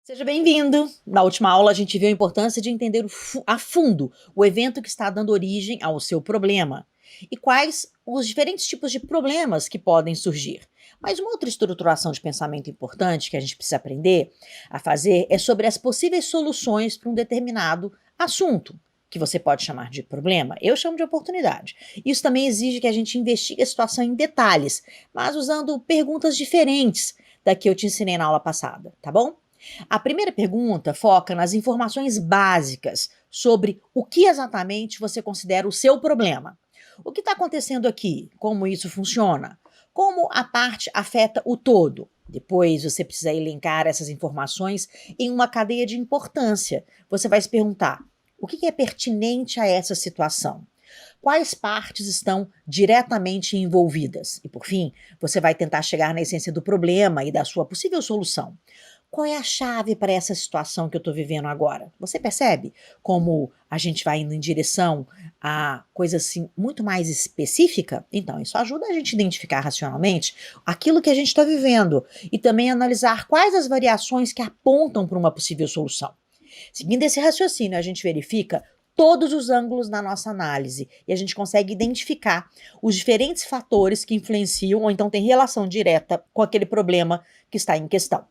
Seja bem-vindo! Na última aula, a gente viu a importância de entender a fundo o evento que está dando origem ao seu problema e quais os diferentes tipos de problemas que podem surgir. Mas uma outra estruturação de pensamento importante que a gente precisa aprender a fazer é sobre as possíveis soluções para um determinado assunto, que você pode chamar de problema, eu chamo de oportunidade. Isso também exige que a gente investigue a situação em detalhes, mas usando perguntas diferentes da que eu te ensinei na aula passada, tá bom? A primeira pergunta foca nas informações básicas sobre o que exatamente você considera o seu problema. O que está acontecendo aqui? Como isso funciona? Como a parte afeta o todo? Depois você precisa elencar essas informações em uma cadeia de importância. Você vai se perguntar: o que é pertinente a essa situação? Quais partes estão diretamente envolvidas? E por fim, você vai tentar chegar na essência do problema e da sua possível solução. Qual é a chave para essa situação que eu estou vivendo agora? Você percebe como a gente vai indo em direção a coisa assim muito mais específica? Então, isso ajuda a gente a identificar racionalmente aquilo que a gente está vivendo e também analisar quais as variações que apontam para uma possível solução. Seguindo esse raciocínio, a gente verifica todos os ângulos na nossa análise e a gente consegue identificar os diferentes fatores que influenciam ou então têm relação direta com aquele problema que está em questão.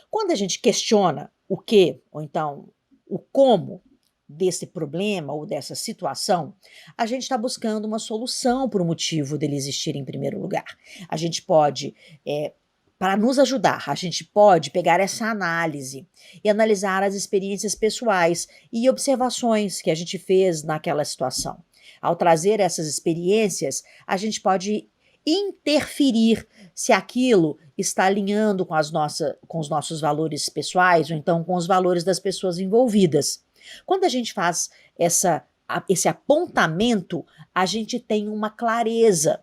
Quando a gente questiona o que, ou então o como desse problema ou dessa situação, a gente está buscando uma solução para o motivo dele existir em primeiro lugar. A gente pode, para nos ajudar, a gente pode pegar essa análise e analisar as experiências pessoais e observações que a gente fez naquela situação. Ao trazer essas experiências, a gente pode interferir se aquilo está alinhando com os nossos valores pessoais ou então com os valores das pessoas envolvidas. Quando a gente faz esse apontamento, a gente tem uma clareza.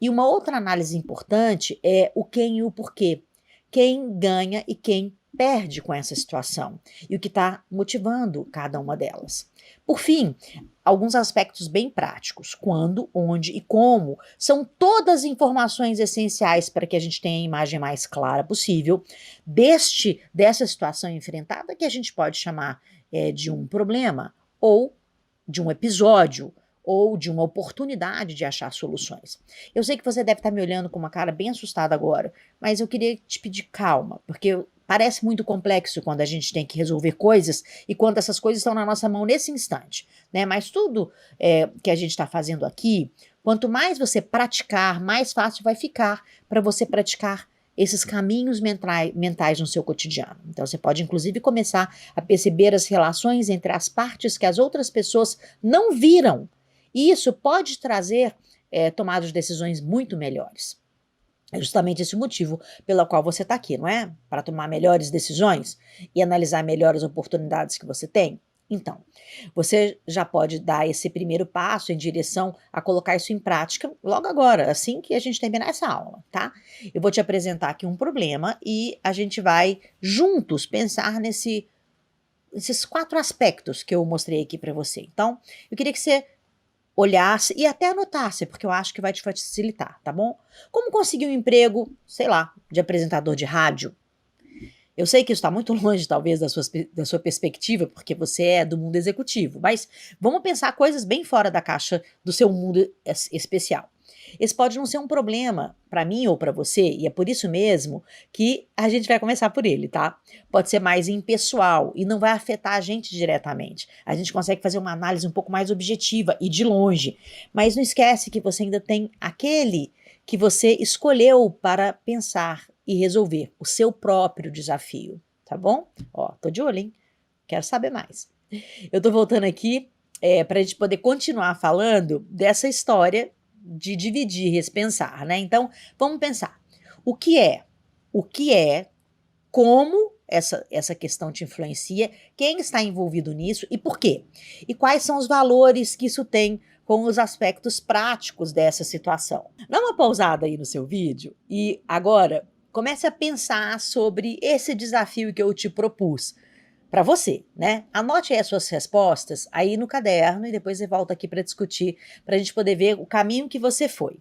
E uma outra análise importante é o quem e o porquê. Quem ganha e quem perde com essa situação e o que está motivando cada uma delas. Por fim, alguns aspectos bem práticos: quando, onde e como são todas informações essenciais para que a gente tenha a imagem mais clara possível dessa situação enfrentada, que a gente pode chamar de um problema ou de um episódio ou de uma oportunidade de achar soluções. Eu sei que você deve estar me olhando com uma cara bem assustada agora, mas eu queria te pedir calma, porque parece muito complexo quando a gente tem que resolver coisas e quando essas coisas estão na nossa mão nesse instante, né? Mas tudo que a gente está fazendo aqui, quanto mais você praticar, mais fácil vai ficar para você praticar esses caminhos mentais no seu cotidiano. Então você pode inclusive começar a perceber as relações entre as partes que as outras pessoas não viram. E isso pode trazer tomadas de decisões muito melhores. É justamente esse o motivo pelo qual você está aqui, não é? Para tomar melhores decisões e analisar melhor as oportunidades que você tem. Então, você já pode dar esse primeiro passo em direção a colocar isso em prática logo agora, assim que a gente terminar essa aula, tá? Eu vou te apresentar aqui um problema e a gente vai juntos pensar nesses 4 aspectos que eu mostrei aqui para você. Então, eu queria que você olhasse e até anotasse, porque eu acho que vai te facilitar, tá bom? Como conseguir um emprego, sei lá, de apresentador de rádio? Eu sei que isso está muito longe, talvez, da sua perspectiva, porque você é do mundo executivo, mas vamos pensar coisas bem fora da caixa do seu mundo especial. Esse pode não ser um problema para mim ou para você, e é por isso mesmo que a gente vai começar por ele, tá? Pode ser mais impessoal e não vai afetar a gente diretamente. A gente consegue fazer uma análise um pouco mais objetiva e de longe, mas não esquece que você ainda tem aquele que você escolheu para pensar e resolver o seu próprio desafio, tá bom? Ó, tô de olho, hein? Quero saber mais. Eu tô voltando aqui para a gente poder continuar falando dessa história de dividir, repensar, né? Então, vamos pensar. O que é? O que é? Como essa questão te influencia? Quem está envolvido nisso e por quê? E quais são os valores que isso tem com os aspectos práticos dessa situação? Dá uma pausada aí no seu vídeo e agora comece a pensar sobre esse desafio que eu te propus para você, né? Anote aí as suas respostas aí no caderno e depois você volta aqui para discutir, para a gente poder ver o caminho que você foi.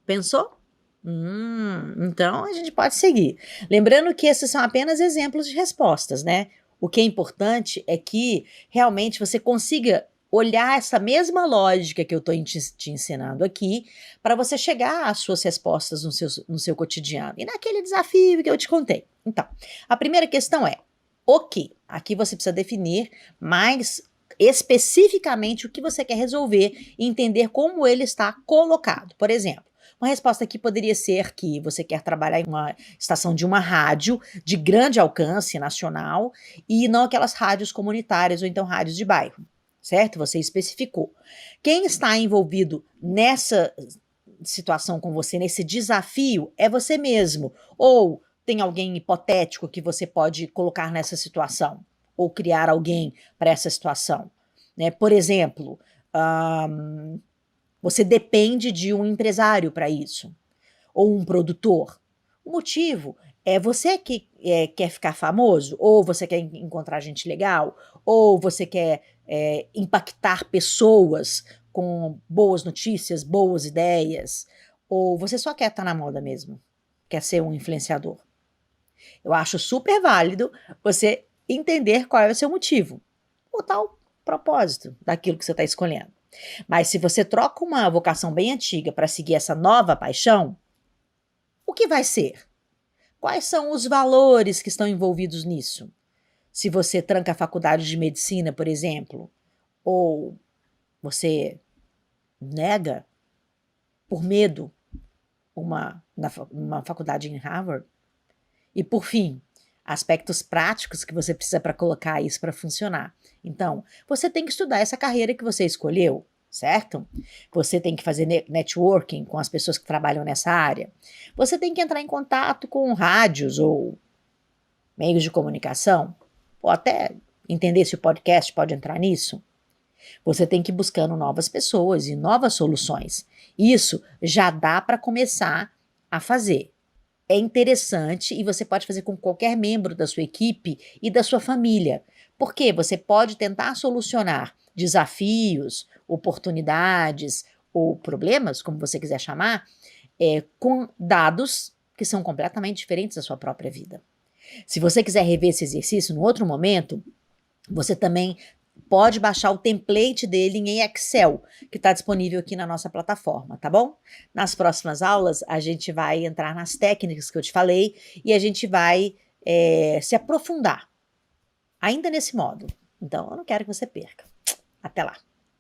Pensou? Então a gente pode seguir. Lembrando que esses são apenas exemplos de respostas, né? O que é importante é que realmente você consiga olhar essa mesma lógica que eu estou te ensinando aqui para você chegar às suas respostas no seu cotidiano e naquele desafio que eu te contei. Então, a primeira questão é: o que? Aqui você precisa definir mais especificamente o que você quer resolver e entender como ele está colocado. Por exemplo, uma resposta aqui poderia ser que você quer trabalhar em uma estação de uma rádio de grande alcance nacional e não aquelas rádios comunitárias ou então rádios de bairro, certo? Você especificou. Quem está envolvido nessa situação com você, nesse desafio, é você mesmo. Ou tem alguém hipotético que você pode colocar nessa situação, ou criar alguém para essa situação, né? Por exemplo, você depende de um empresário para isso, ou um produtor. O motivo é você que quer ficar famoso, ou você quer encontrar gente legal, ou você quer impactar pessoas com boas notícias, boas ideias, ou você só quer estar na moda mesmo, quer ser um influenciador. Eu acho super válido você entender qual é o seu motivo, o tal propósito daquilo que você está escolhendo. Mas se você troca uma vocação bem antiga para seguir essa nova paixão, o que vai ser? Quais são os valores que estão envolvidos nisso? Se você tranca a faculdade de medicina, por exemplo, ou você nega por medo uma faculdade em Harvard. E por fim, aspectos práticos que você precisa para colocar isso para funcionar. Então, você tem que estudar essa carreira que você escolheu, certo? Você tem que fazer networking com as pessoas que trabalham nessa área. Você tem que entrar em contato com rádios ou meios de comunicação, ou até entender se o podcast pode entrar nisso. Você tem que ir buscando novas pessoas e novas soluções. Isso já dá para começar a fazer. É interessante e você pode fazer com qualquer membro da sua equipe e da sua família, porque você pode tentar solucionar desafios, oportunidades ou problemas, como você quiser chamar, com dados que são completamente diferentes da sua própria vida. Se você quiser rever esse exercício no outro momento, você também pode baixar o template dele em Excel, que está disponível aqui na nossa plataforma, tá bom? Nas próximas aulas, a gente vai entrar nas técnicas que eu te falei e a gente vai se aprofundar ainda nesse módulo. Então, eu não quero que você perca. Até lá!